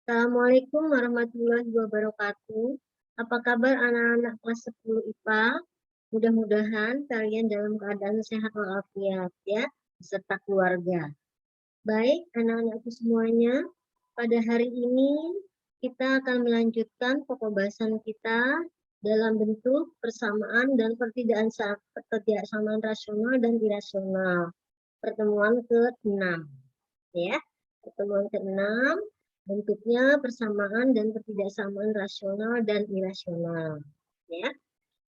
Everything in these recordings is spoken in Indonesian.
Assalamualaikum warahmatullahi wabarakatuh. Apa kabar anak-anak kelas 10 IPA? Mudah-mudahan kalian dalam keadaan sehat walafiat ya, beserta keluarga. Baik, anak-anakku semuanya, pada hari ini kita akan melanjutkan pokok bahasan kita dalam bentuk persamaan dan ketidaksamaan rasional dan irasional. Pertemuan ke-6 ya. Pertemuan ke-6 bentuknya persamaan dan ketidaksamaan rasional dan irasional ya.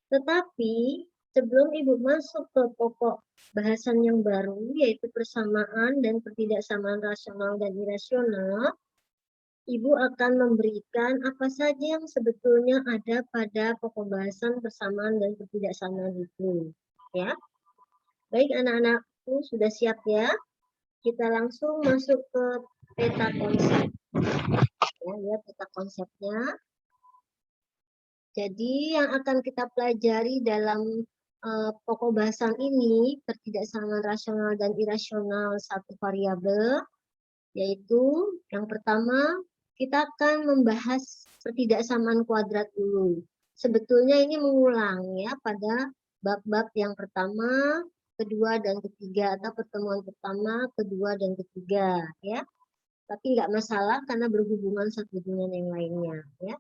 Tetapi sebelum Ibu masuk ke pokok bahasan yang baru, yaitu persamaan dan ketidaksamaan rasional dan irasional, Ibu akan memberikan apa saja yang sebetulnya ada pada pokok bahasan persamaan dan ketidaksamaan itu. Ya. Baik anak-anakku, sudah siap ya? Kita langsung masuk ke peta konsep. Ya, lihat peta konsepnya. Jadi yang akan kita pelajari dalam pokok bahasan ini, ketidaksamaan rasional dan irasional satu variabel, yaitu yang pertama kita akan membahas ketidaksamaan kuadrat dulu. Sebetulnya ini mengulang ya pada bab-bab yang pertama, kedua dan ketiga, atau pertemuan pertama, kedua dan ketiga ya. Tapi nggak masalah karena berhubungan satu dengan yang lainnya ya.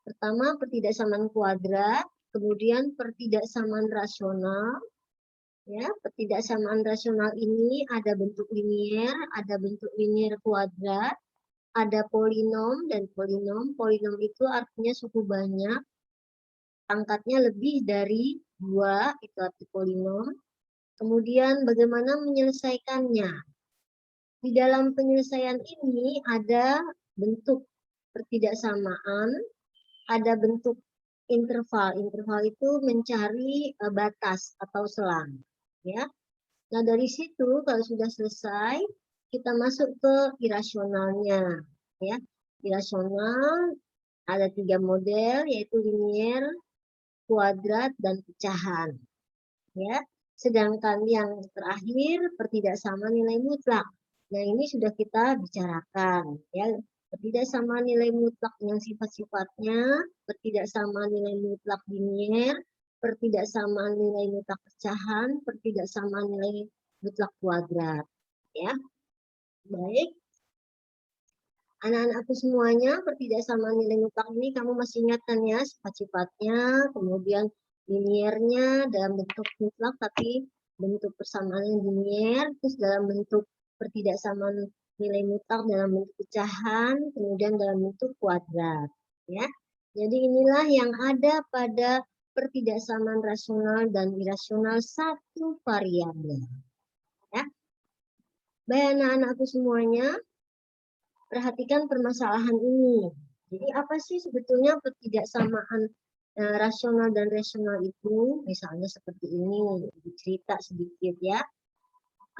Pertama, pertidaksamaan kuadrat, kemudian pertidaksamaan rasional. Ya, pertidaksamaan rasional ini ada bentuk linier, ada bentuk linier kuadrat, ada polinom dan polinom. Polinom itu artinya suku banyak, pangkatnya lebih dari 2, itu arti polinom. Kemudian bagaimana menyelesaikannya? Di dalam penyelesaian ini ada bentuk pertidaksamaan, ada bentuk interval. Interval itu mencari batas atau selang, ya. Nah, dari situ kalau sudah selesai, kita masuk ke irasionalnya, ya. Irasional ada 3 model, yaitu linier, kuadrat, dan pecahan, ya. Sedangkan yang terakhir pertidaksamaan nilai mutlak. Nah, ini sudah kita bicarakan, ya. Pertidaksamaan nilai mutlak yang sifat-sifatnya, pertidaksamaan nilai mutlak linier, pertidaksamaan nilai mutlak pecahan, pertidaksamaan nilai mutlak kuadrat. Ya, baik. Anak-anakku semuanya, pertidaksamaan nilai mutlak ini kamu masih ingat kan ya sifat-sifatnya, kemudian liniernya dalam bentuk mutlak tapi bentuk persamaan yang linier, terus dalam bentuk pertidaksamaan nilai mutlak dalam bentuk pecahan, kemudian dalam bentuk kuadrat. Ya, jadi inilah yang ada pada pertidaksamaan rasional dan irasional satu variabel. Ya, baik anak-anakku semuanya, perhatikan permasalahan ini. Jadi apa sih sebetulnya pertidaksamaan rasional dan rasional itu? Misalnya seperti ini, cerita sedikit ya.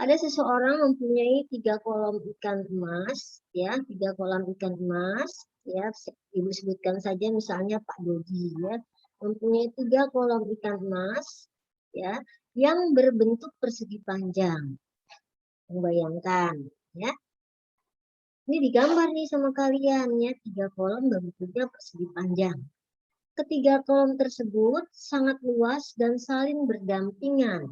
Ada seseorang mempunyai 3 kolom ikan emas, ya, 3 kolom ikan emas, ya, Ibu sebutkan saja misalnya Pak Dodi, ya, mempunyai 3 kolom ikan emas, ya, yang berbentuk persegi panjang. Membayangkan, ya. Ini digambar nih sama kalian ya, 3 kolom bentuknya persegi panjang. Ketiga kolom tersebut sangat luas dan saling berdampingan.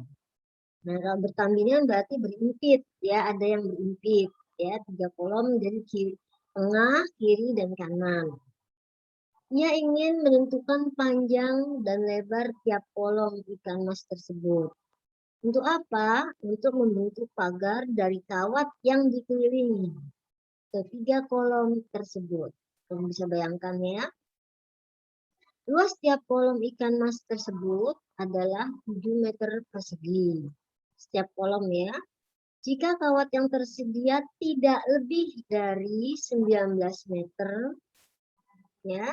Nah, kalau berdampingan berarti berimpit ya, ada yang berimpit ya, 3 kolom dari kiri, tengah, kiri dan kanan. Ia ingin menentukan panjang dan lebar tiap kolom ikan mas tersebut. Untuk apa? Untuk membentuk pagar dari kawat yang dikelilingi ketiga kolom tersebut. Kamu bisa bayangkan ya. Luas tiap kolom ikan mas tersebut adalah 7 meter persegi. Setiap kolom ya. Jika kawat yang tersedia tidak lebih dari 19 meter, ya.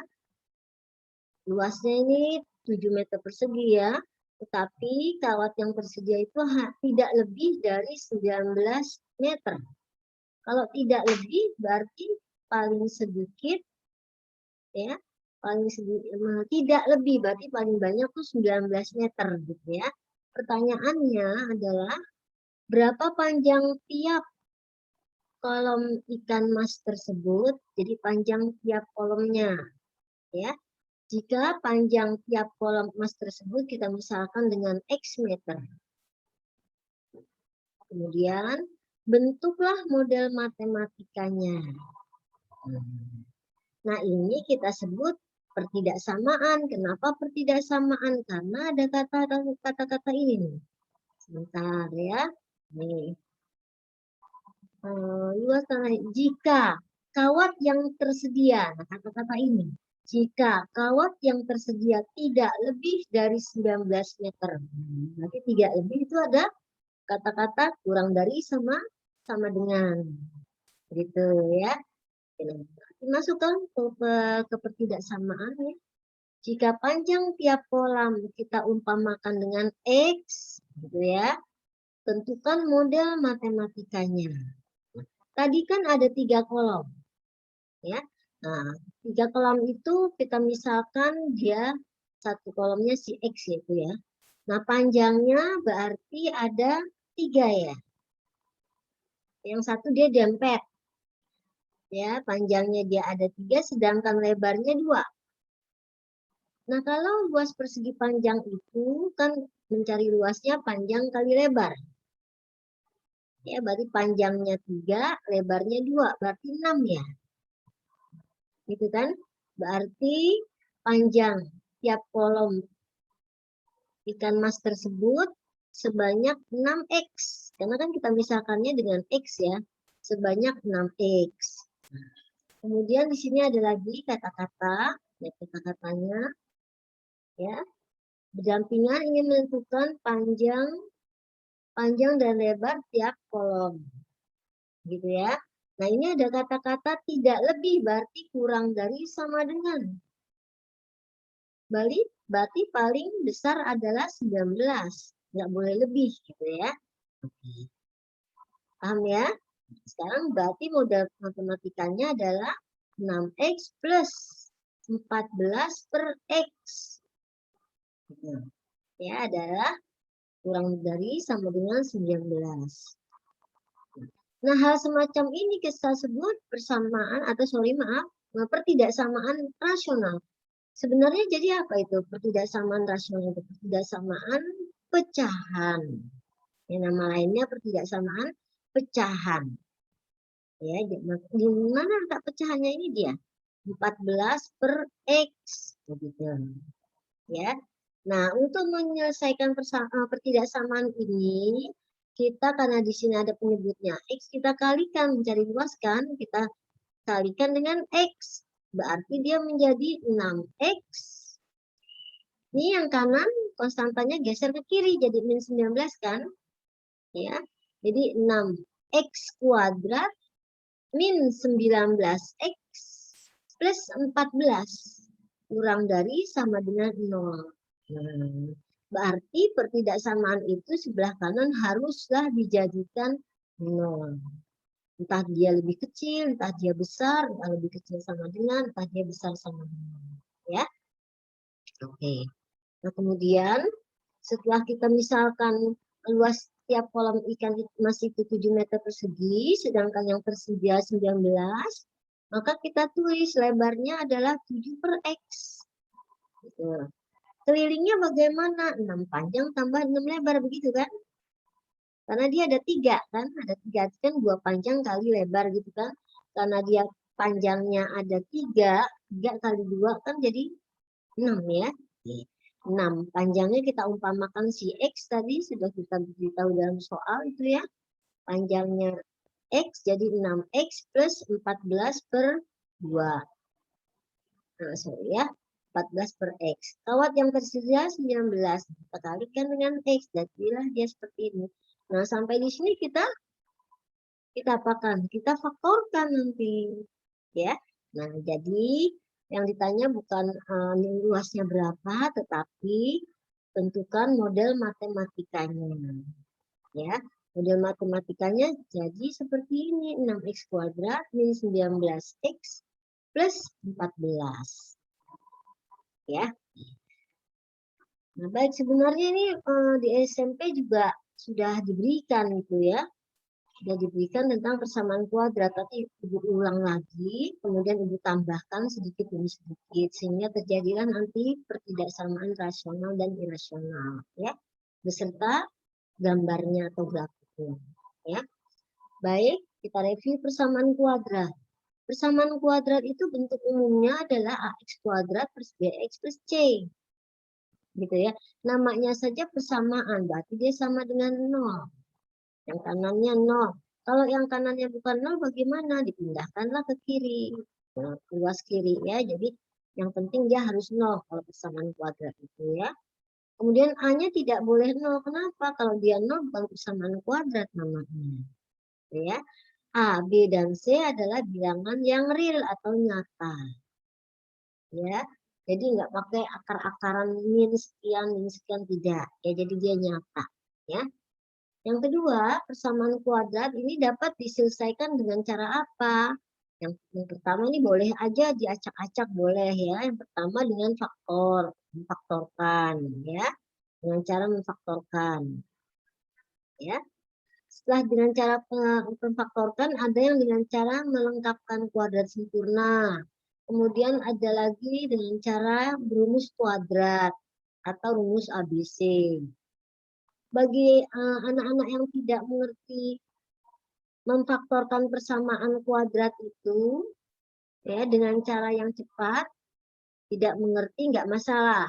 Luasnya ini 7 meter persegi ya. Tetapi kawat yang tersedia itu tidak lebih dari 19 meter. Kalau tidak lebih berarti paling sedikit ya, paling sedikit, tidak lebih berarti paling banyak tuh 19 meter gitu ya. Pertanyaannya adalah berapa panjang tiap kolom ikan mas tersebut, jadi panjang tiap kolomnya, ya. Jika panjang tiap kolom emas tersebut kita misalkan dengan X meter. Kemudian bentuklah model matematikanya. Nah, ini kita sebut pertidaksamaan. Kenapa pertidaksamaan? Karena ada kata-kata ini nih. Sebentar ya. Nih. Luas tanah. Jika kawat yang tersedia, nah kata-kata ini. Jika kawat yang tersedia tidak lebih dari 19 meter. Berarti tidak lebih itu ada kata-kata kurang dari sama dengan. Gitu ya. Masukkan ke pertidaksamaan ya. Jika panjang tiap kolam kita umpamakan dengan X, gitu ya. Tentukan model matematikanya. Tadi kan ada 3 kolom. Ya. Nah, 3 kolom itu kita misalkan dia satu kolomnya si X yaitu ya. Nah, panjangnya berarti ada 3 ya. Yang satu dia dempet. Ya, panjangnya dia ada 3, sedangkan lebarnya 2. Nah, kalau luas persegi panjang itu kan mencari luasnya panjang kali lebar. Ya, berarti panjangnya 3, lebarnya 2, berarti 6 ya. Gitu kan? Berarti panjang tiap kolom ikan mas tersebut sebanyak 6X. Karena kan kita misalkannya dengan X ya. Sebanyak 6X. Kemudian di sini ada lagi kata-kata, ya kata-katanya ya. Berdampingan ingin menentukan panjang dan lebar tiap kolom. Gitu ya. Nah, ini ada kata-kata tidak lebih berarti kurang dari sama dengan. Berarti paling besar adalah 19. Nggak boleh lebih gitu ya. Oke. Paham ya? Sekarang berarti modal matematikanya adalah 6X plus 14 per X. Ya, adalah kurang dari sama dengan 19. Nah, hal semacam ini kita sebut persamaan atau pertidaksamaan rasional. Sebenarnya jadi apa itu pertidaksamaan rasional? Itu pertidaksamaan pecahan. Yang nama lainnya pertidaksamaan pecahan. Ya, di mana letak pecahannya ini dia? 14 per X. Begitu. Ya. Nah, untuk menyelesaikan pertidaksamaan ini, kita karena di sini ada penyebutnya X, kita kalikan, mencari luas kan, kita kalikan dengan X. Berarti dia menjadi 6X. Ini yang kanan, konstantanya geser ke kiri, jadi min 19 kan. Ya, jadi 6X kuadrat min 19X plus 14. Kurang dari sama dengan 0. Berarti pertidaksamaan itu sebelah kanan haruslah dijadikan 0. Entah dia lebih kecil, entah dia besar, entah lebih kecil sama dengan, entah dia besar sama dengan. Ya. Oke. Nah, kemudian setelah kita misalkan luas tiap kolam ikan emas itu 7 meter persegi, sedangkan yang tersedia 19, maka kita tulis lebarnya adalah 7 per X. Gitu. Kelilingnya bagaimana? 6 panjang tambah 6 lebar, begitu kan? Karena dia ada 3 kan? Ada 3 kan 2 panjang kali lebar gitu kan? Karena dia panjangnya ada 3, 3 kali 2 kan jadi 6 ya. 6. Panjangnya kita umpamakan si X tadi sudah kita beritahu dalam soal itu ya. Panjangnya X jadi 6X plus 14 per 2. Nah, sorry ya. 14 per X. Kawat yang tersedia 19. Kita kalikan dengan X. Jadilah dia seperti ini. Nah, sampai di sini kita apakan? Kita faktorkan nanti. Ya. Nah, jadi yang ditanya bukan luasnya berapa, tetapi tentukan model matematikanya. Ya. Model matematikanya jadi seperti ini. 6X kuadrat min 19X plus 14. Ya. Nah, baik sebenarnya ini di SMP juga sudah diberikan itu ya. Sudah diberikan tentang persamaan kuadrat, tapi Ibu ulang lagi, kemudian Ibu tambahkan sedikit demi sedikit, sehingga terjadilah nanti pertidaksamaan rasional dan irasional, ya, beserta gambarnya atau grafiknya, ya. Baik, kita review persamaan kuadrat. Persamaan kuadrat itu bentuk umumnya adalah ax kuadrat plus bx plus c, gitu ya. Namanya saja persamaan, berarti dia sama dengan 0. Yang kanannya 0. Kalau yang kanannya bukan 0 bagaimana? Dipindahkanlah ke kiri. Nah, luas kiri ya. Jadi yang penting dia harus 0 kalau persamaan kuadrat itu ya. Kemudian A-nya tidak boleh 0. Kenapa? Kalau dia 0 bukan persamaan kuadrat namanya. Ya. A, B, dan C adalah bilangan yang real atau nyata. Ya. Jadi nggak pakai akar-akaran min sekian tidak. Ya, jadi dia nyata. Ya. Yang kedua, persamaan kuadrat ini dapat diselesaikan dengan cara apa? Yang pertama ini boleh aja diacak-acak boleh ya. Yang pertama dengan memfaktorkan ya. Dengan cara memfaktorkan. Ya. Setelah dengan cara memfaktorkan, ada yang dengan cara melengkapkan kuadrat sempurna. Kemudian ada lagi dengan cara berumus kuadrat atau rumus ABC. Bagi anak-anak yang tidak mengerti memfaktorkan persamaan kuadrat itu ya dengan cara yang cepat, tidak mengerti nggak masalah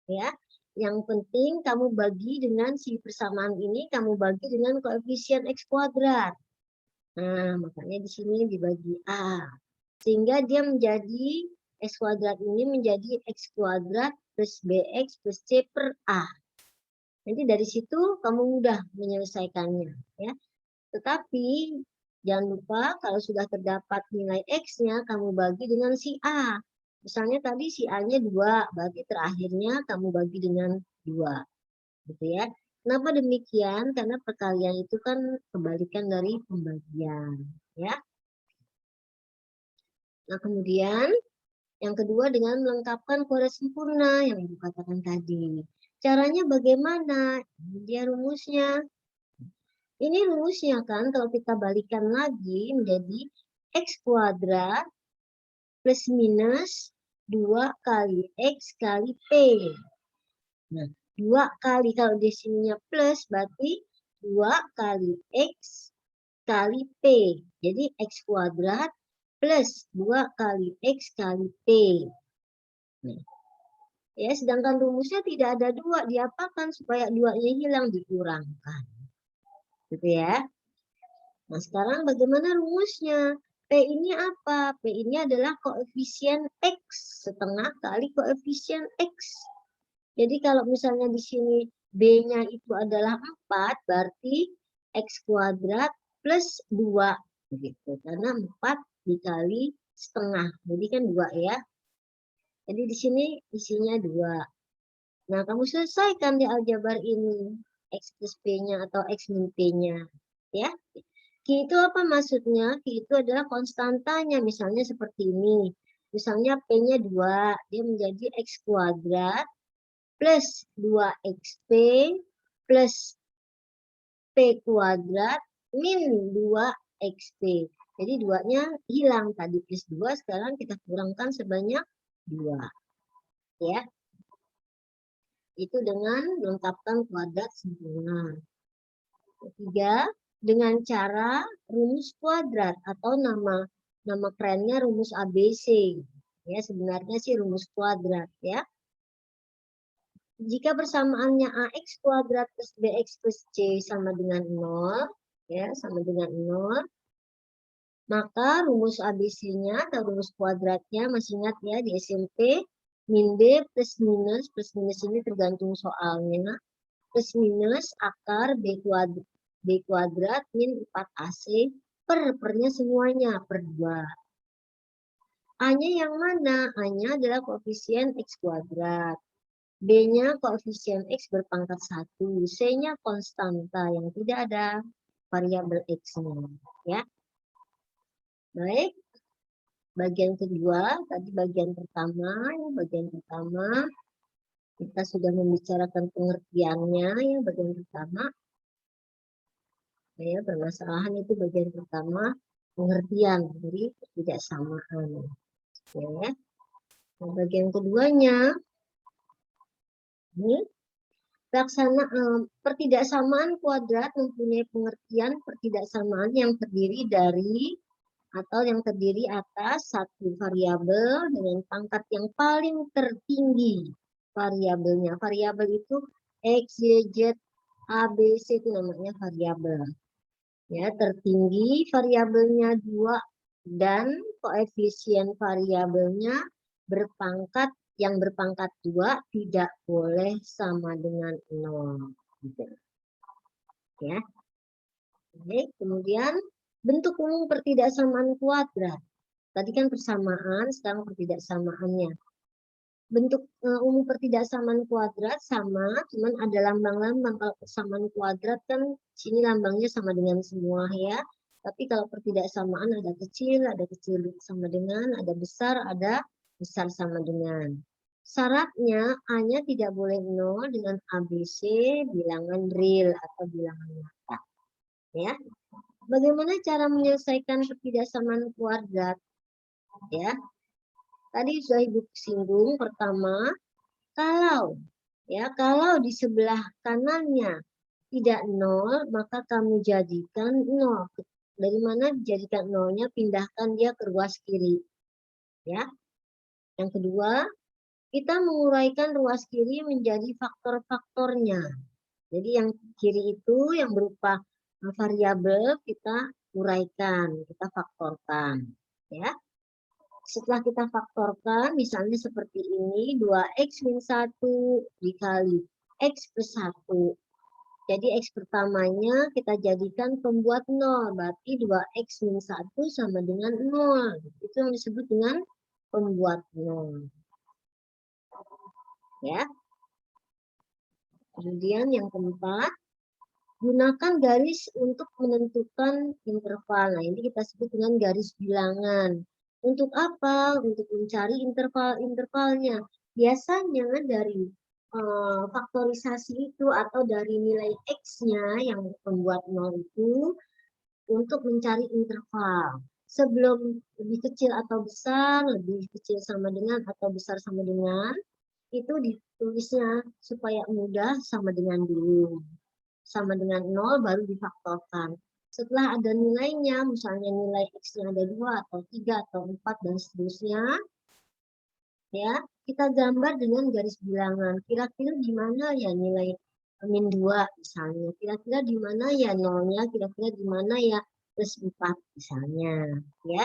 ya. Yang penting kamu bagi dengan si persamaan ini, kamu bagi dengan koefisien x kuadrat. Nah, makanya di sini dibagi A. Sehingga dia menjadi x kuadrat ini menjadi x kuadrat plus bx plus c per A. Nanti dari situ kamu mudah menyelesaikannya ya. Tetapi jangan lupa kalau sudah terdapat nilai X-nya, kamu bagi dengan si A. Misalnya tadi si A-nya 2, berarti terakhirnya kamu bagi dengan 2. Gitu ya. Kenapa demikian? Karena perkalian itu kan kebalikan dari pembagian. Ya. Nah kemudian yang kedua dengan melengkapkan kuadrat sempurna yang Ibu katakan tadi. Caranya bagaimana? Ini dia rumusnya. Ini rumusnya kan kalau kita balikan lagi menjadi x kuadrat plus minus 2 kali x kali p. Nah, 2 kali kalau di sininya plus berarti 2 kali x kali p. Jadi x kuadrat plus 2 kali x kali p. Nah, ya, sedangkan rumusnya tidak ada 2, diapakan supaya 2-nya hilang, dikurangkan. Gitu ya. Nah, sekarang bagaimana rumusnya? P ini apa? P ini adalah koefisien X setengah kali koefisien X. Jadi kalau misalnya di sini B-nya itu adalah 4, berarti X kuadrat plus 2. Begitu. Karena 4 dikali setengah. Jadi kan 2 ya. Jadi di sini isinya 2. Nah, kamu selesaikan di aljabar ini. X plus P-nya atau X min P-nya. Ya. Q itu apa maksudnya? Q itu adalah konstantanya. Misalnya seperti ini. Misalnya P-nya 2. Dia menjadi X kuadrat plus 2XP plus P kuadrat min 2XP. Jadi 2-nya hilang. Tadi plus 2, sekarang kita kurangkan sebanyak 2. Ya. Itu dengan melengkapkan kuadrat sempurna. Ketiga, dengan cara rumus kuadrat atau nama kerennya rumus ABC. Ya, sebenarnya sih rumus kuadrat ya. Jika persamaannya AX kuadrat plus BX plus C sama dengan 0, ya, sama dengan 0, maka rumus ABC-nya atau rumus kuadratnya masih ingat ya di SMP, min B plus minus ini tergantung soalnya, plus minus akar B kuadrat min 4AC pernya semuanya per 2. A-nya yang mana? A-nya adalah koefisien X kuadrat. B-nya koefisien X berpangkat 1. C-nya konstanta yang tidak ada variabel X-nya. Ya. Baik. Bagian kedua, tadi bagian pertama kita sudah membicarakan pengertiannya ya bagian pertama. Ya, permasalahan itu bagian pertama, pengertian dari ketidaksamaan. Ya. Nah, bagian keduanya, ini pertidaksamaan kuadrat mempunyai pengertian pertidaksamaan yang terdiri dari atau yang terdiri atas satu variabel dengan pangkat yang paling tertinggi variabelnya. Variabel itu X, Y, Z, A, B, C itu namanya variabel. Ya, tertinggi variabelnya 2 dan koefisien variabelnya berpangkat yang berpangkat 2 tidak boleh sama dengan 0. Gitu. Ya. Oke, kemudian bentuk umum pertidaksamaan kuadrat. Tadi kan persamaan, sekarang pertidaksamaannya. Bentuk umum pertidaksamaan kuadrat sama, cuman ada lambang-lambang. Kalau persamaan kuadrat kan sini lambangnya sama dengan semua ya. Tapi kalau pertidaksamaan ada kecil sama dengan, ada besar sama dengan. Syaratnya A-nya tidak boleh 0 dengan ABC bilangan real atau bilangan nyata. Ya. Bagaimana cara menyelesaikan pertidaksamaan kuadrat? Ya, tadi sudah Ibu singgung. Pertama, kalau di sebelah kanannya tidak 0, maka kamu jadikan 0. Dari mana dijadikan 0-nya, pindahkan dia ke ruas kiri. Ya. Yang kedua, kita menguraikan ruas kiri menjadi faktor-faktornya. Jadi yang kiri itu yang berupa variabel kita uraikan, kita faktorkan. Ya. Setelah kita faktorkan, misalnya seperti ini, 2x min 1 dikali x plus 1. Jadi x pertamanya kita jadikan pembuat 0, berarti 2x min 1 sama dengan 0. Itu yang disebut dengan pembuat 0. Ya. Kemudian yang keempat, gunakan garis untuk menentukan interval. Nah, ini kita sebut dengan garis bilangan. Untuk apa? Untuk mencari interval-intervalnya. Biasanya dari faktorisasi itu atau dari nilai X-nya yang membuat 0 itu untuk mencari interval. Sebelum lebih kecil atau besar, lebih kecil sama dengan atau besar sama dengan, itu ditulisnya supaya mudah sama dengan dulu. Sama dengan 0 baru difaktorkan. Setelah ada nilainya, misalnya nilai X-nya ada 2 atau 3 atau 4 dan seterusnya, ya, kita gambar dengan garis bilangan. Kira-kira di mana ya nilai min 2 misalnya. Kira-kira di mana ya 0-nya, kira-kira di mana ya plus 4 misalnya, ya.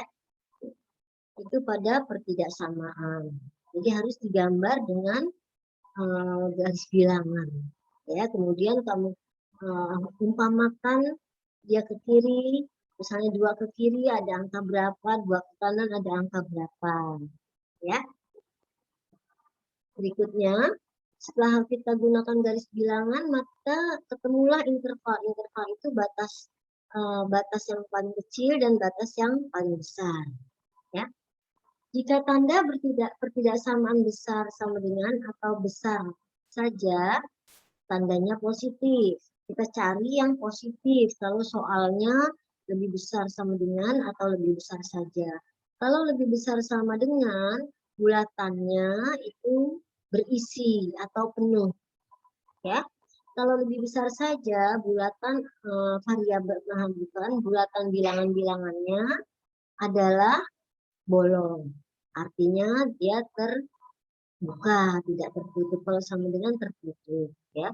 Itu pada pertidaksamaan. Jadi harus digambar dengan garis bilangan. Ya, kemudian kamu umpamakan dia ke kiri, misalnya 2 ke kiri ada angka berapa, 2 ke kanan ada angka berapa. Ya. Berikutnya, setelah kita gunakan garis bilangan, maka ketemulah interval. Interval itu batas yang paling kecil dan batas yang paling besar. Ya. Jika tanda pertidaksamaan besar sama dengan atau besar saja, tandanya positif. Kita cari yang positif. Kalau soalnya lebih besar sama dengan atau lebih besar saja. Kalau lebih besar sama dengan, bulatannya itu berisi atau penuh. Ya. Kalau lebih besar saja, bulatan variabel bulatan bilangan-bilangannya adalah bolong. Artinya dia terbuka, tidak tertutup. Kalau sama dengan tertutup, ya.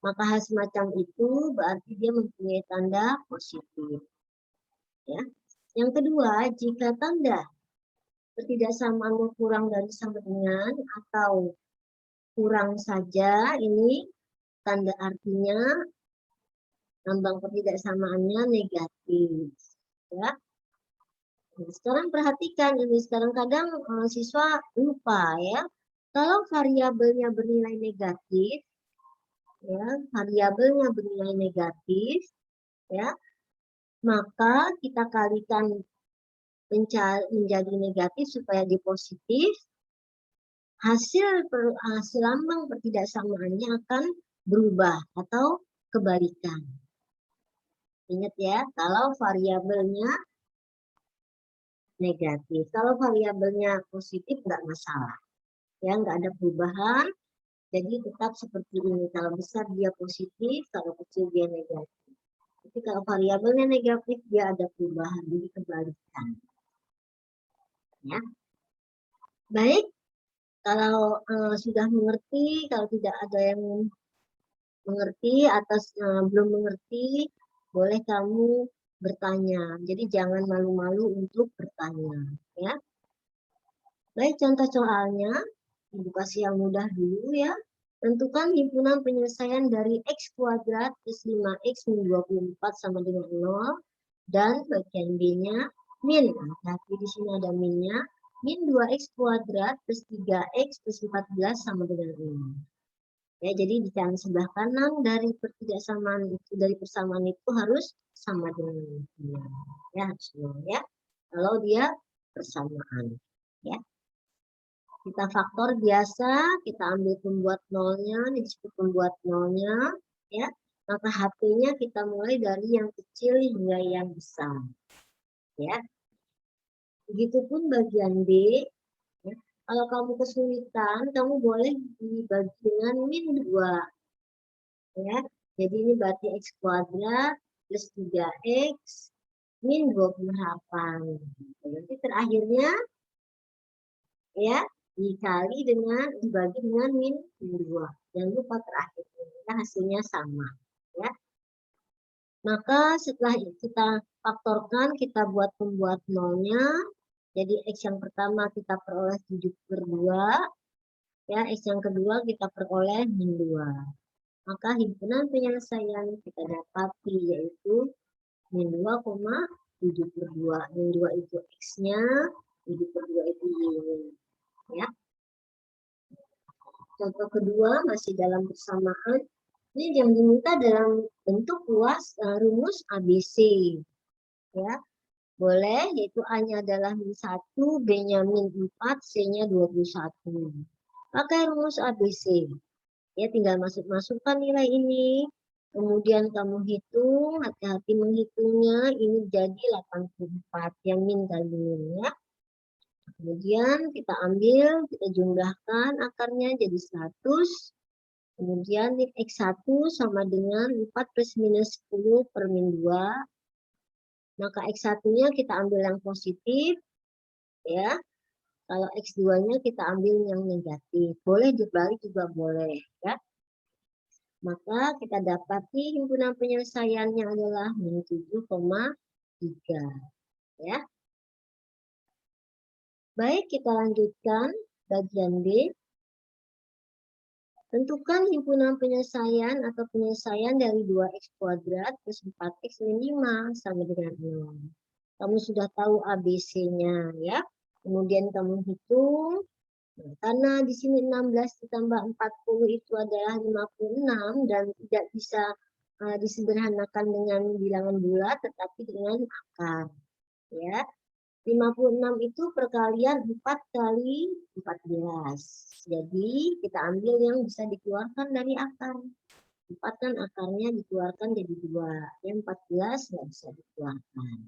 Maka hal semacam itu berarti dia mempunyai tanda positif. Ya. Yang kedua, jika tanda pertidaksamaannya kurang dari sama dengan atau kurang saja, ini tanda artinya lambang pertidaksamaannya negatif. Ya. Sekarang perhatikan ini, sekarang kadang siswa lupa ya. Kalau variabelnya bernilai negatif, ya, variabelnya bernilai negatif, ya, maka kita kalikan menjadi negatif supaya di positif, hasil lambang pertidaksamaannya akan berubah atau kebalikan. Ingat ya, kalau variabelnya negatif. Kalau variabelnya positif nggak masalah. Ya, nggak ada perubahan. Jadi tetap seperti ini. Kalau besar dia positif, kalau kecil dia negatif. Tapi kalau variabelnya negatif dia ada perubahan, jadi kebalikan. Ya. Baik, kalau sudah mengerti, kalau tidak ada yang mengerti atau belum mengerti, boleh kamu bertanya. Jadi jangan malu-malu untuk bertanya, ya. Baik, contoh soalnya, Ibu kasih yang mudah dulu ya. Tentukan himpunan penyelesaian dari X kuadrat plus 5X min 24 sama dengan 0. Dan bagian B-nya min. Tapi di sini ada minnya. Min 2X kuadrat plus 3X plus 14 sama dengan 0. Ya, jadi di kanan sebelah kanan dari persamaan itu, dari persamaan itu harus sama dengan 0. Ya, harus 0 ya. Kalau dia persamaan. Ya. Kita faktor biasa, kita ambil pembuat nolnya, disebut pembuat nolnya, ya. Maka HP-nya kita mulai dari yang kecil hingga yang besar, ya. Begitupun bagian B, ya. Kalau kamu kesulitan, kamu boleh dibagi dengan min 2, ya. Jadi ini berarti X kuadrat plus 3X min 28. Nanti terakhirnya, ya, dibagi dengan min 2. Jangan lupa terakhir hasilnya sama, ya. Maka setelah kita faktorkan, kita buat pembuat nolnya. Jadi X yang pertama kita peroleh 7/2, ya. X yang kedua kita peroleh min 2. Maka himpunan penyelesaian kita dapati yaitu min 2,7/2. Min 2 itu X-nya, 7/2 itu Y-nya, ya. Contoh kedua masih dalam persamaan. Ini yang diminta dalam bentuk rumus ABC. Ya. Boleh, yaitu A-nya adalah min 1, B-nya min 4, C-nya 21. Pakai rumus ABC. Ya, tinggal masukkan nilai ini. Kemudian kamu hitung, hati-hati menghitungnya, ini jadi 84 yang min tadi, ya. Kemudian kita ambil, kita jumlahkan akarnya jadi 100. Kemudian X1 sama dengan 4 plus minus 10 per min 2. Maka X1-nya kita ambil yang positif, ya. Kalau X2-nya kita ambil yang negatif. Boleh dibalik juga boleh, ya. Maka kita dapati himpunan penyelesaiannya adalah min 7,3, ya. Baik, kita lanjutkan bagian B. Tentukan himpunan penyelesaian atau penyelesaian dari 2X kuadrat plus 4X min 5 sama dengan 0. Kamu sudah tahu ABC-nya, ya. Kemudian kamu hitung. Nah, karena di sini 16 ditambah 40 itu adalah 56 dan tidak bisa disederhanakan dengan bilangan bulat tetapi dengan akar, ya. 56 itu perkalian 4 kali 14. Jadi kita ambil yang bisa dikeluarkan dari akar. 4 kan akarnya dikeluarkan jadi 2. Yang 14 nggak bisa dikeluarkan.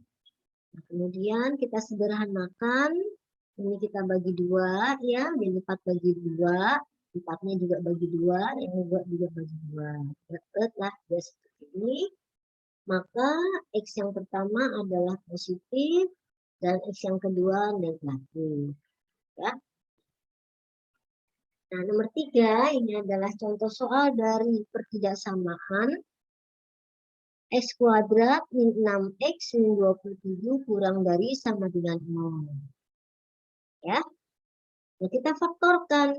Nah, kemudian kita sederhanakan. Ini kita bagi 2, ya. Jadi 4 bagi 2. 4-nya juga bagi 2. Yang 2 juga bagi 2. Dapatlah dia seperti ini. Maka X yang pertama adalah positif. Dan X yang kedua negatif, ya. Nah, nomor 3 ini adalah contoh soal dari pertidaksamaan X kuadrat min 6X min 27 kurang dari sama dengan 0. Ya. Nah, kita faktorkan.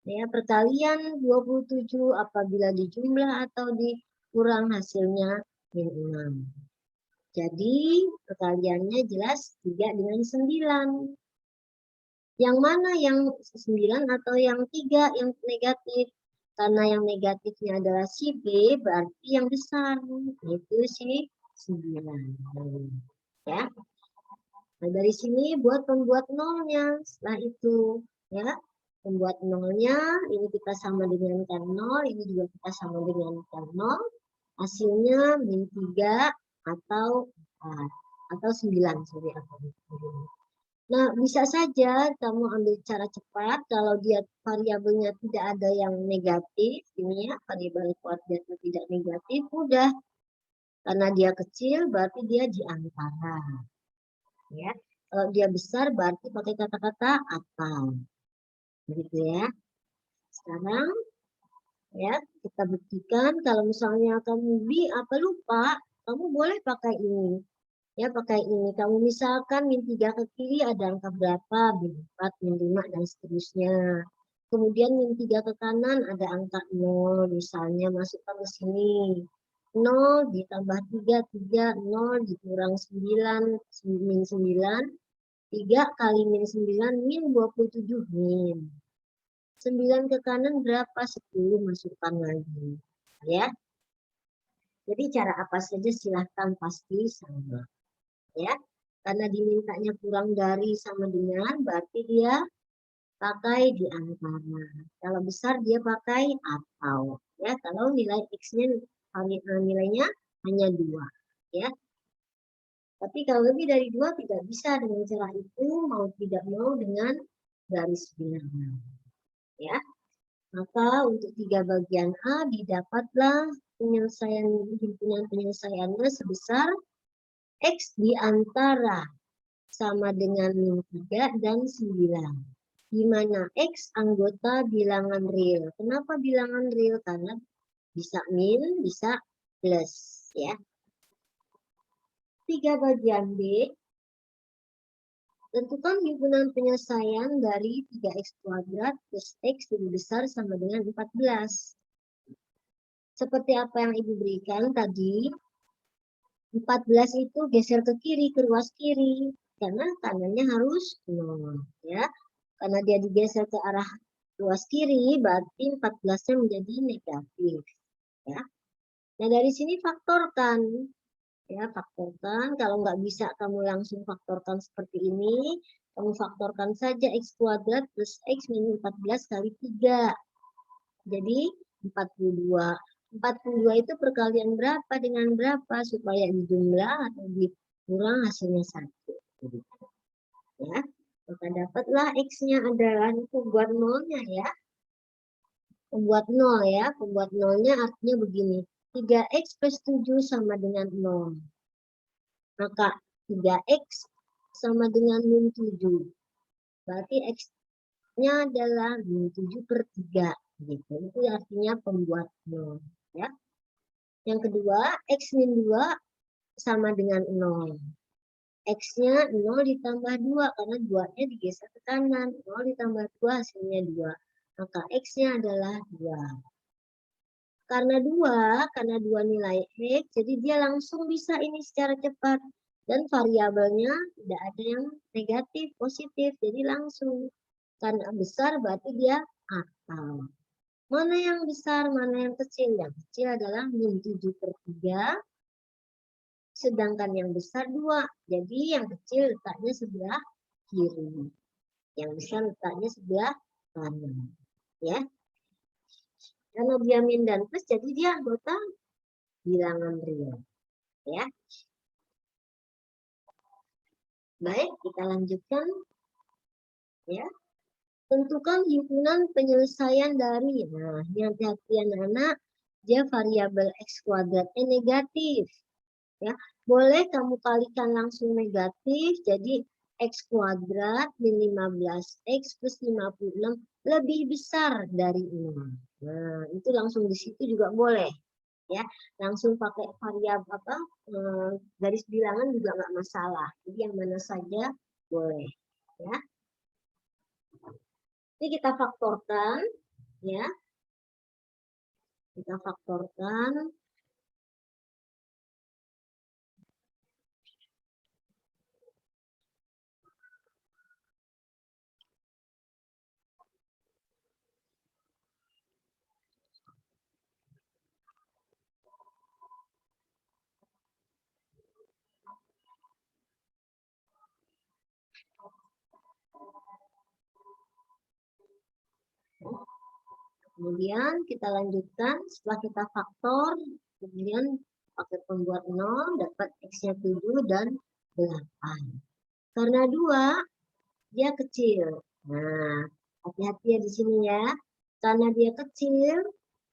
Ya, perkalian 27 apabila dijumlah atau dikurang hasilnya min 6. Jadi perkaliannya jelas 3 dengan 9. Yang mana yang 9 atau yang 3 yang negatif? Karena yang negatifnya adalah si B, berarti yang besar, yaitu si 9. Ya. Nah, dari sini buat pembuat nolnya. Setelah itu, ya, pembuat nolnya, ini kita sama dengan kan 0, ini juga kita sama dengan kan 0. Hasilnya min 3 atau 4 atau 9. Sorry, nah, bisa saja kamu ambil cara cepat kalau dia variabelnya tidak ada yang negatif, ini ya, variabel kuadratnya tidak negatif, udah. Karena dia kecil berarti dia di antara. Ya. Kalau dia besar berarti pakai kata-kata atau. Begitu ya. Sekarang ya, kita buktikan kalau misalnya kamu apa lupa, kamu boleh pakai ini. Ya, pakai ini. Kamu misalkan min 3 ke kiri ada angka berapa? Min 4, min 5, dan seterusnya. Kemudian min 3 ke kanan ada angka 0. Misalnya masukkan ke sini. 0 ditambah 3, 3, 0 dikurang 9, min 9. 3 kali min 9, min 27 min. 9 ke kanan berapa? 10, masukkan lagi. Ya. Jadi cara apa saja silahkan pasti sama. Ya, karena dimintanya kurang dari sama dengan berarti dia pakai di antara. Kalau besar dia pakai atau. Ya, kalau nilai x-nya nilainya hanya 2. Ya. Tapi kalau lebih dari 2 tidak bisa dengan cara itu, mau tidak mau dengan garis bilangan. Ya. Maka untuk 3 bagian A didapatlah himpunan penyelesaiannya sebesar X di antara sama dengan min 3 dan 9. Di mana X anggota bilangan real. Kenapa bilangan real? Karena bisa min, bisa plus. Ya. 3 bagian B. Tentukan himpunan penyelesaian dari 3x kuadrat plus X lebih besar sama dengan 14. Seperti apa yang Ibu berikan tadi, 14 itu geser ke kiri, ke ruas kiri. Karena kanannya harus 0. Ya. Karena dia digeser ke arah ruas kiri, berarti 14-nya menjadi negatif. Ya. Nah, dari sini faktorkan. Ya, faktorkan. Kalau nggak bisa kamu langsung faktorkan seperti ini, kamu faktorkan saja x kuadrat plus x min 14 kali 3. Jadi 42. 42 itu perkalian berapa dengan berapa supaya dijumlah atau dikurang hasilnya 1. Ya, maka dapatlah x-nya adalah pembuat nolnya ya. Pembuat 0 ya, pembuat nolnya artinya begini. 3x plus 7 sama dengan 0. Maka 3x sama dengan min 7. Berarti x-nya adalah min 7 per 3. Gitu. Itu artinya pembuat 0. Ya. Yang kedua, x min 2 sama dengan 0. X-nya 0 ditambah 2 karena 2-nya digeser ke kanan. 0 ditambah 2 hasilnya 2. Maka X-nya adalah 2. Karena 2 nilai X, jadi dia langsung bisa ini secara cepat. Dan variabelnya tidak ada yang negatif, positif. Jadi langsung. Karena besar berarti dia atau. Mana yang besar, mana yang kecil? Yang kecil adalah min 7 per 3. Sedangkan yang besar 2. Jadi yang kecil letaknya sebelah kiri. Yang besar letaknya sebelah kanan. Ya. Karena dia min dan plus, jadi dia anggota bilangan real. Ya. Baik, kita lanjutkan. Ya. Tentukan himpunan penyelesaian dari. Nah, ini hati-hati anak-anak. Dia variabel x kuadratnya negatif. Ya, boleh kamu kalikan langsung negatif, jadi x kuadrat min 15x plus 56 lebih besar dari 6. Nah, itu langsung di situ juga boleh. Ya, langsung pakai variabel garis bilangan juga nggak masalah. Jadi yang mana saja boleh. Ya. Ini kita faktorkan, ya. Kita faktorkan. Kemudian kita lanjutkan setelah kita faktor Kemudian pakai pembuat 0 dapat X-nya 7 dan 8. Karena 2 dia kecil. Nah, hati-hati ya di sini ya. Karena dia kecil,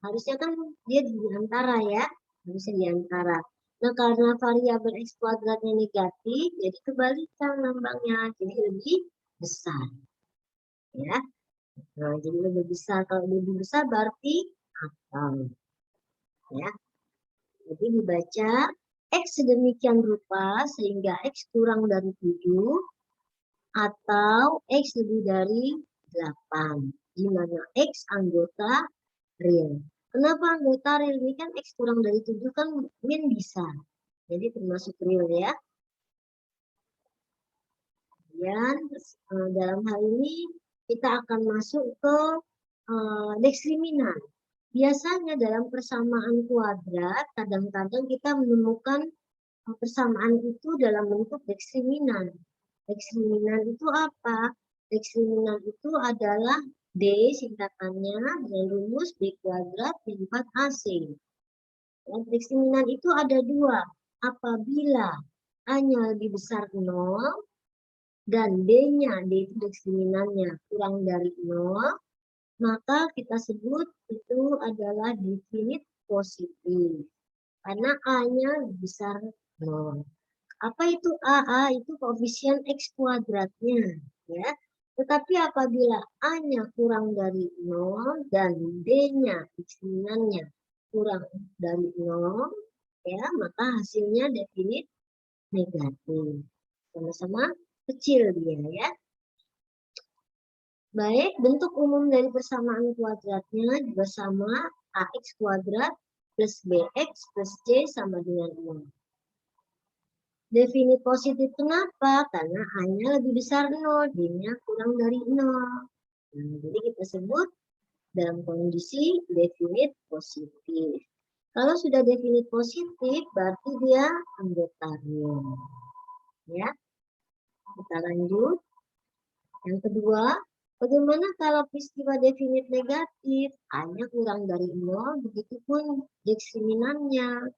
harusnya kan dia di antara ya. Harusnya di antara. Nah, karena variabel X kuadratnya negatif, jadi kebalikan lambangnya. Jadi lebih besar. Ya. Nah, jadi lebih besar. Kalau lebih besar berarti akal. Ya. Jadi dibaca X sedemikian rupa sehingga X kurang dari 7 atau X lebih dari 8. Di mana X anggota real. Kenapa anggota real ini kan X kurang dari 7 kan min bisa. Jadi termasuk real ya. Kemudian dalam hal ini kita akan masuk ke diskriminan. Biasanya dalam persamaan kuadrat, kadang-kadang kita menemukan persamaan itu dalam bentuk diskriminan. Diskriminan itu apa? Diskriminan itu adalah D singkatannya dengan rumus B kuadrat min 4AC. Diskriminan itu ada dua. Apabila A-nya lebih besar 0 dan D-nya, D itu diskriminannya kurang dari 0, maka kita sebut itu adalah definite positif. Karena A-nya lebih besar 0. Apa itu A? A itu koefisien X kuadratnya. Ya. Tetapi apabila A-nya kurang dari 0 dan D-nya, diskriminannya kurang dari 0, ya, maka hasilnya definite negatif. Sama-sama kecil dia ya. Baik, bentuk umum dari persamaan kuadratnya juga sama, AX kuadrat plus BX plus C sama dengan 0. Definite positif kenapa? Karena A-nya lebih besar 0, D-nya kurang dari 0. Nah, jadi kita sebut dalam kondisi definite positif. Kalau sudah definite positif, berarti dia anggota real. Ya, kita lanjut. Yang kedua, bagaimana kalau peristiwa definite negatif? A-nya kurang dari 0, begitupun diskriminannya.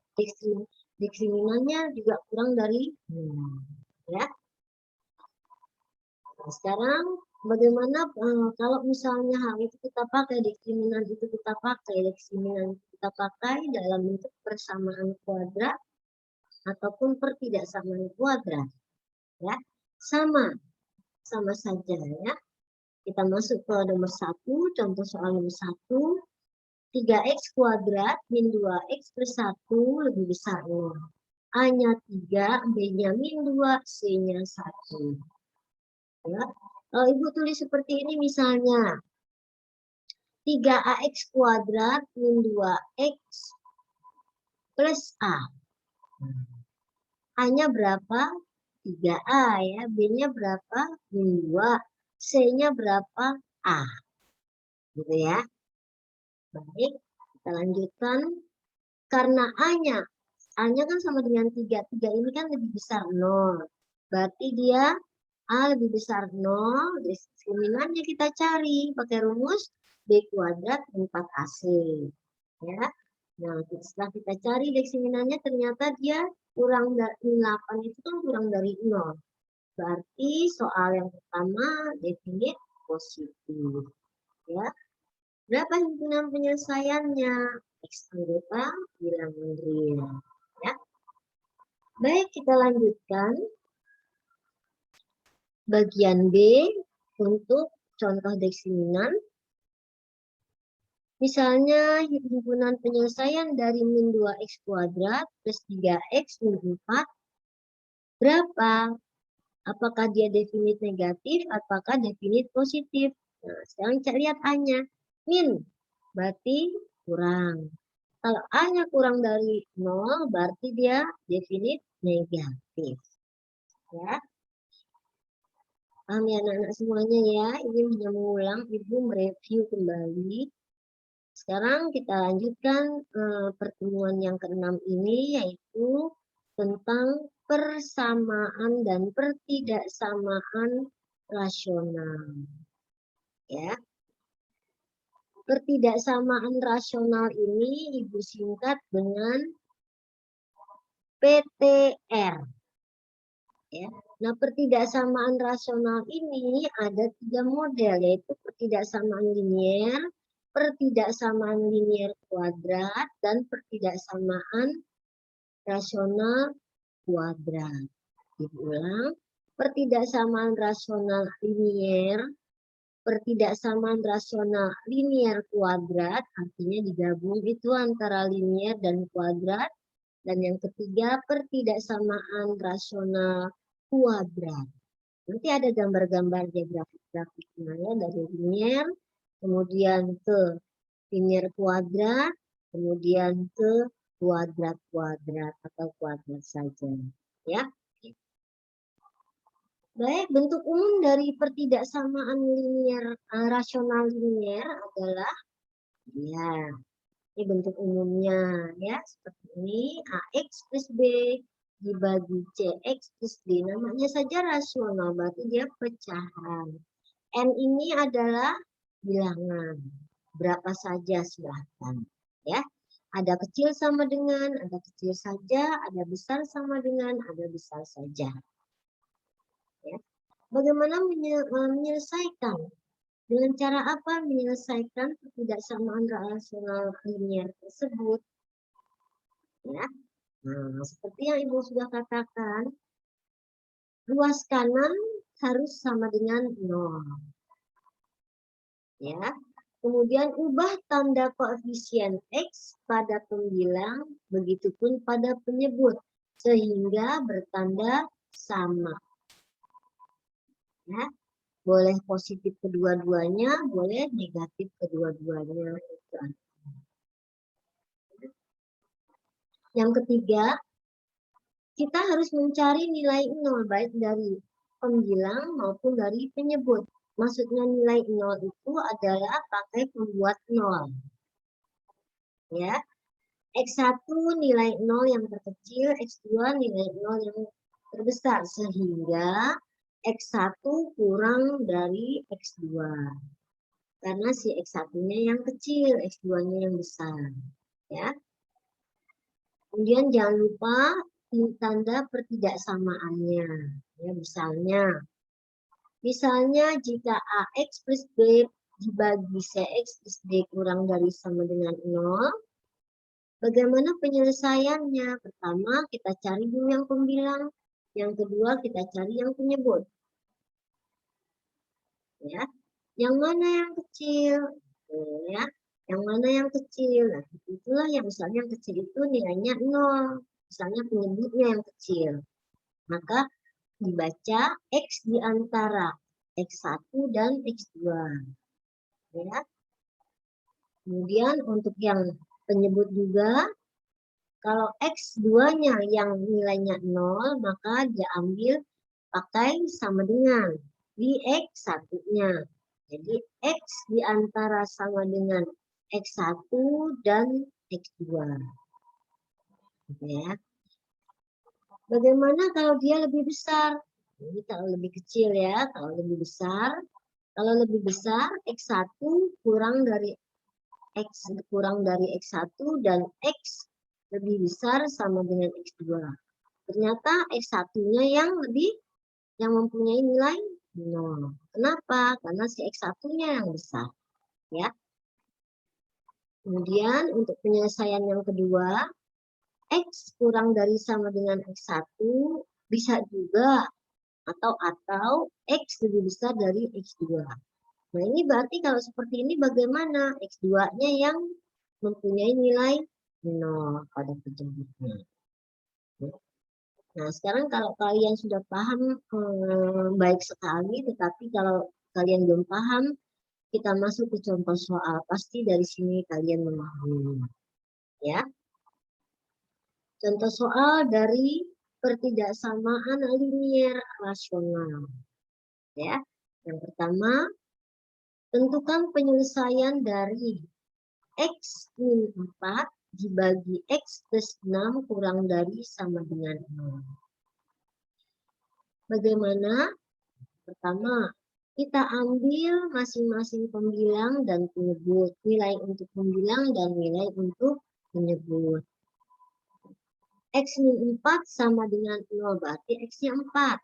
Diskriminannya juga kurang dari 0. Ya. Nah, sekarang bagaimana kalau misalnya hal itu kita pakai, diskriminan itu kita pakai, diskriminan itu kita pakai dalam bentuk persamaan kuadrat ataupun pertidaksamaan kuadrat. Ya, sama saja ya. Kita masuk ke nomor 1, contoh soal nomor 1. 3x kuadrat min 2x plus 1 lebih besar 0. A-nya 3, B-nya min 2, C-nya 1. Ya. Kalau Ibu tulis seperti ini misalnya, 3ax kuadrat min 2x plus A. A-nya berapa? 3A ya. B-nya berapa? Min 2. C-nya berapa? A. Gitu ya. Baik, kita lanjutkan. Karena A-nya kan sama dengan 3. 3 ini kan lebih besar 0. Berarti dia A lebih besar 0. Diskriminannya kita cari pakai rumus B kuadrat 4AC. Ya. Nah, setelah kita cari diskriminannya ternyata dia kurang dari 8 itu kan kurang dari 0. Berarti soal yang pertama definite positif. Ya. Berapa himpunan penyelesaiannya? X anggota bilangan real. Ya. Baik, kita lanjutkan. Bagian B untuk contoh diskriminan. Misalnya himpunan penyelesaian dari min 2x kuadrat plus 3x min 4. Berapa? Apakah dia definite negatif, apakah definite positif? Nah, sekarang kita lihat A-nya. Min, berarti kurang. Kalau A-nya kurang dari 0, berarti dia definite negatif. Ya. Paham ya anak-anak semuanya ya. Ini hanya mengulang, Ibu mereview kembali. Sekarang kita lanjutkan pertemuan yang ke-6 ini, yaitu tentang persamaan dan pertidaksamaan rasional. Ya. Pertidaksamaan rasional ini Ibu singkat dengan PTR. Ya. Nah, pertidaksamaan rasional ini ada 3 model, yaitu pertidaksamaan linier, pertidaksamaan linier kuadrat, dan pertidaksamaan rasional kuadrat. Diulang, pertidaksamaan rasional linier, pertidaksamaan rasional linier kuadrat, artinya digabung itu antara linier dan kuadrat. Dan yang ketiga, pertidaksamaan rasional kuadrat. Nanti ada gambar-gambarnya, grafik-grafiknya ya, dari linier, kemudian ke linier kuadrat, kemudian ke kuadrat-kuadrat atau kuadrat saja. Ya. Baik, bentuk umum dari pertidaksamaan linier rasional linier adalah ya, ini bentuk umumnya ya, seperti ini, AX plus B dibagi CX plus D. Namanya saja rasional, berarti dia pecahan. N ini adalah bilangan. Berapa saja silahkan. Ya, ada kecil sama dengan, ada kecil saja, ada besar sama dengan, ada besar saja. Ya. Bagaimana menyelesaikan? Dengan cara apa menyelesaikan ketidaksamaan rasional linier tersebut? Ya. Nah, seperti yang Ibu sudah katakan, ruas kanan harus sama dengan 0. Ya. Kemudian ubah tanda koefisien X pada pembilang, begitupun pada penyebut, sehingga bertanda sama. Ya. Boleh positif kedua-duanya, boleh negatif kedua-duanya. Yang ketiga, kita harus mencari nilai 0 baik dari pembilang maupun dari penyebut. Maksudnya nilai 0 itu adalah pakai pembuat 0. Ya. X1 nilai 0 yang terkecil, X2 nilai 0 yang terbesar, sehingga X1 kurang dari X2. Karena si X1-nya yang kecil, X2-nya yang besar. Ya. Kemudian jangan lupa tanda pertidaksamaannya. Ya, misalnya jika AX plus B dibagi CX plus D kurang dari sama dengan 0, bagaimana penyelesaiannya? Pertama, kita cari dulu yang pembilang. Yang kedua, kita cari yang penyebut. Ya. Yang mana yang kecil? Ya. Yang mana yang kecil? Nah, itulah yang misalnya yang kecil itu nilainya 0. Misalnya penyebutnya yang kecil. Maka dibaca X di antara X1 dan X2. Ya. Kemudian untuk yang penyebut juga, kalau X2-nya yang nilainya 0, maka dia ambil pakai sama dengan di X1-nya. Jadi X di antara sama dengan X1 dan X2. Ya. Bagaimana kalau dia lebih besar? Ini kalau lebih kecil ya, kalau lebih besar. Kalau lebih besar, X1 kurang dari X1 dan X lebih besar sama dengan X2. Ternyata X1-nya yang mempunyai nilai 0. Kenapa? Karena si X1-nya yang besar. Ya. Kemudian untuk penyelesaian yang kedua, X kurang dari sama dengan X1 bisa juga atau X lebih besar dari X2. Nah, ini berarti kalau seperti ini bagaimana? X2-nya yang mempunyai nilai 0 pada penyebutnya. Nah, sekarang kalau kalian sudah paham baik sekali, tetapi kalau kalian belum paham, kita masuk ke contoh soal. Pasti dari sini kalian memahami. Ya. Contoh soal dari pertidaksamaan linier rasional. Ya. Yang pertama, tentukan penyelesaian dari X min 4 dibagi X plus 6 kurang dari sama dengan 0. Bagaimana? Pertama, kita ambil masing-masing pembilang dan penyebut. Nilai untuk pembilang dan nilai untuk penyebut. X min 4 sama dengan 0, berarti X-nya 4.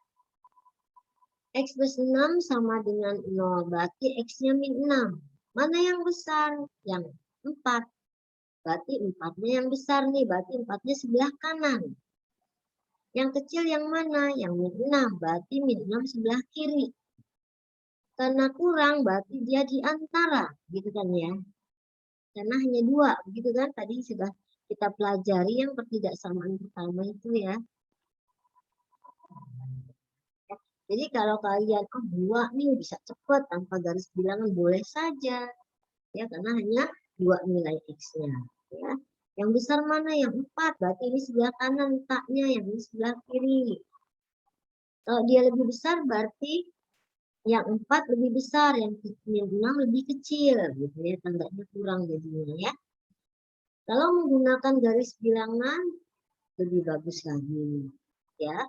X plus 6 sama dengan 0, berarti X-nya min 6. Mana yang besar? Yang 4. Berarti 4-nya yang besar nih, berarti 4-nya sebelah kanan. Yang kecil yang mana? Yang min 6, berarti min 6 sebelah kiri. Karena kurang, berarti dia di antara, gitu kan ya. Karena hanya 2, begitu kan? Tadi sudah kita pelajari yang pertidaksamaan pertama itu ya. Jadi kalau kalian, 2 nih bisa cepat tanpa garis bilangan, boleh saja. Ya, karena hanya 2 nilai X-nya. Ya. Yang besar mana? Yang 4, berarti ini sebelah kanan letaknya, yang ini sebelah kiri. Kalau dia lebih besar, berarti yang 4 lebih besar, yang 6 lebih kecil. Gitu ya, tandanya kurang jadinya ya. Kalau menggunakan garis bilangan, lebih bagus lagi. Ya.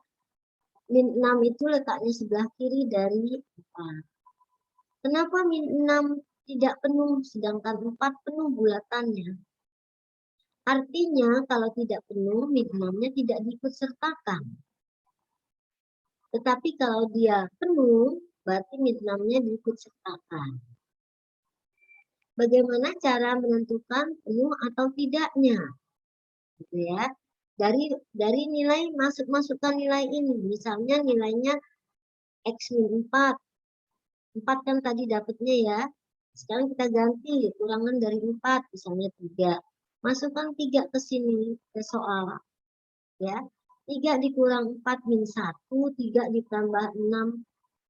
Min 6 itu letaknya sebelah kiri dari 4. Kenapa min 6 tidak penuh, sedangkan 4 penuh bulatannya? Artinya kalau tidak penuh, min 6-nya tidak diikutsertakan. Tetapi kalau dia penuh, berarti min 6-nya diikutsertakan. Bagaimana cara menentukan penuh atau tidaknya? Gitu ya. Dari nilai, masukkan nilai ini. Misalnya nilainya X min 4. 4 kan tadi dapatnya ya. Sekarang kita ganti kurangan dari 4, misalnya 3. Masukkan 3 ke sini, ke soal. Ya. 3 dikurang 4 min 1, 3 ditambah 6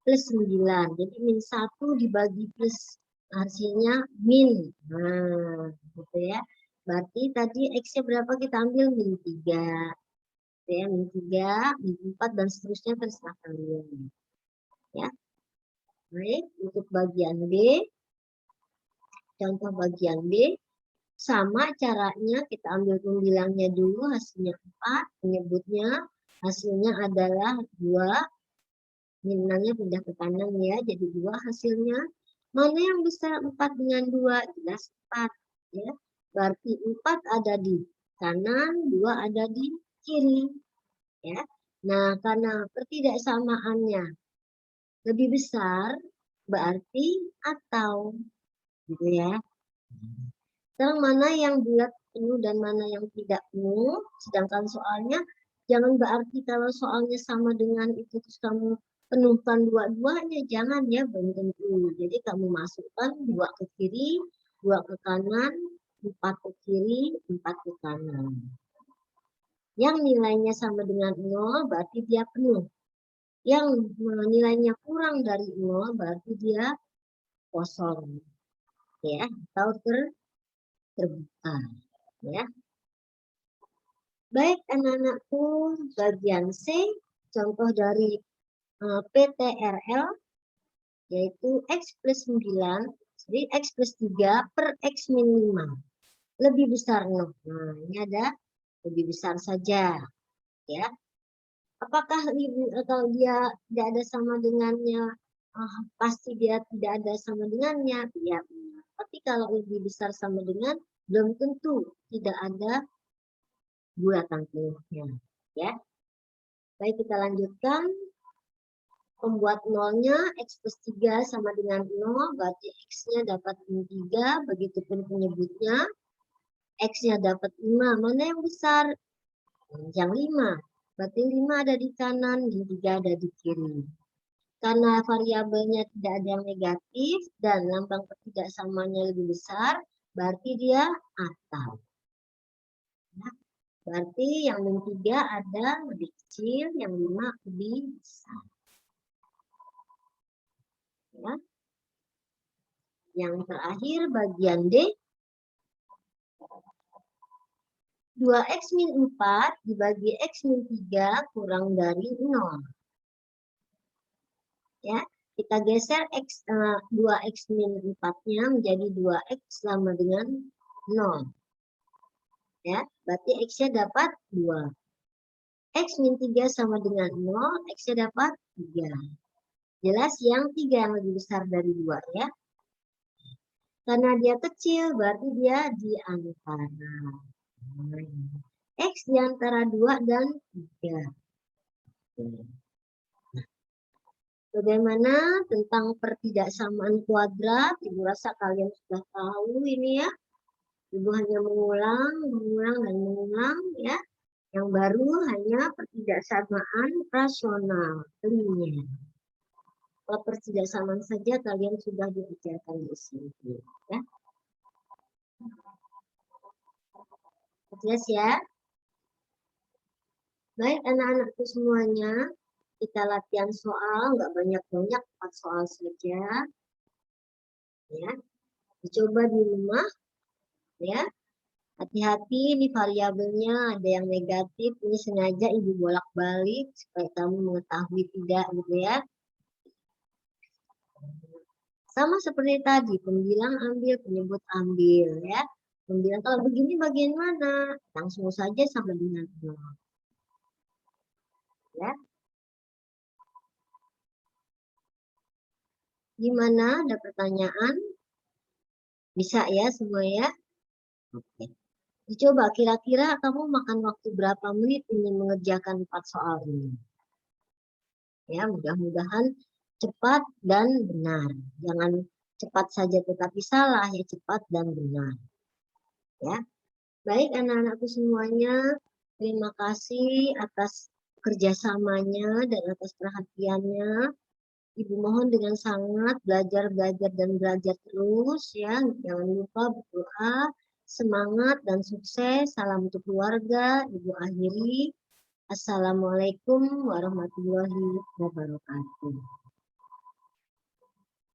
plus 9. Jadi min 1 dibagi plus, hasilnya min. Nah, gitu ya. Berarti tadi X-nya berapa kita ambil? Min 3. Ya, min 3, min 4, dan seterusnya terserah kalian. Ya. Baik, untuk bagian B. Contoh bagian B, sama caranya kita ambil pembilangnya dulu, hasilnya 4, penyebutnya, hasilnya adalah 2, minannya pindah ke kanan ya, jadi 2 hasilnya. Mana yang besar 4 dengan 2? Jelas 4. Ya. Berarti 4 ada di kanan, 2 ada di kiri. Ya. Nah, karena pertidaksamaannya lebih besar, berarti atau. Gitu ya. Sekarang mana yang bulat penuh dan mana yang tidak penuh. Sedangkan soalnya jangan berarti kalau soalnya sama dengan itu terus kamu penuhkan dua-duanya. Jangan ya, belum tentu. Jadi kamu masukkan 2 ke kiri, 2 ke kanan, 4 ke kiri, 4 ke kanan. Yang nilainya sama dengan 0 berarti dia penuh. Yang nilainya kurang dari 0 berarti dia kosong. Ya, atau terbuka. Ya. Baik anak-anakku, bagian C, contoh dari PTRL, yaitu X plus 9, jadi X plus 3 per X min 5. Lebih besar 0. Nah, ini ada lebih besar saja. Ya. Apakah kalau dia tidak ada sama dengannya, pasti dia tidak ada sama dengannya? Ya, tapi kalau lebih besar sama dengan, belum tentu tidak ada bulatan penuhnya. Ya. Baik, kita lanjutkan. Pembuat nolnya X plus 3 sama dengan 0, berarti X-nya dapat min 3, begitupun penyebutnya. X-nya dapat 5, mana yang besar? Yang 5, berarti 5 ada di kanan, yang 3 ada di kiri. Karena variabelnya tidak ada yang negatif dan lambang ketidaksamanya lebih besar, berarti dia atau. Nah, berarti yang min 3 ada lebih kecil, yang 5 lebih besar. Ya. Yang terakhir bagian D. 2X min 4 dibagi X min 3 kurang dari 0. Ya, kita geser 2X min 4-nya menjadi 2X sama dengan 0. Ya, berarti X-nya dapat 2. X min 3 sama dengan 0, X-nya dapat 3. Jelas yang 3 yang lebih besar dari 2 ya. Karena dia kecil, berarti dia di antara. X di antara 2 dan 3. Bagaimana tentang pertidaksamaan kuadrat? Ibu rasa kalian sudah tahu ini ya. Ibu hanya mengulang, dan mengulang ya. Yang baru hanya pertidaksamaan rasional, linear. Kalau pertidaksamaan saja kalian sudah diajarkan di sini ya. Jelas ya? Baik anak-anakku semuanya, kita latihan soal, nggak banyak-banyak, 4 soal saja. Ya, dicoba di rumah, ya. Hati-hati, ini variabelnya ada yang negatif, ini sengaja ibu bolak-balik supaya kamu mengetahui tidak gitu ya. Sama seperti tadi, pembilang ambil, penyebut ambil ya. Pembilang kalau begini bagian mana? Langsung saja sama dengan 0. Ya. Gimana? Ada pertanyaan? Bisa ya semua ya? Oke. Dicoba kira-kira kamu makan waktu berapa menit ini mengerjakan 4 soal ini. Ya, mudah-mudahan cepat dan benar. Jangan cepat saja tetapi salah ya, cepat dan benar. Ya. Baik anak-anakku semuanya, terima kasih atas kerjasamanya dan atas perhatiannya. Ibu mohon dengan sangat belajar dan belajar terus ya. Jangan lupa berdoa, semangat dan sukses. Salam untuk keluarga. Ibu akhiri. Assalamualaikum warahmatullahi wabarakatuh.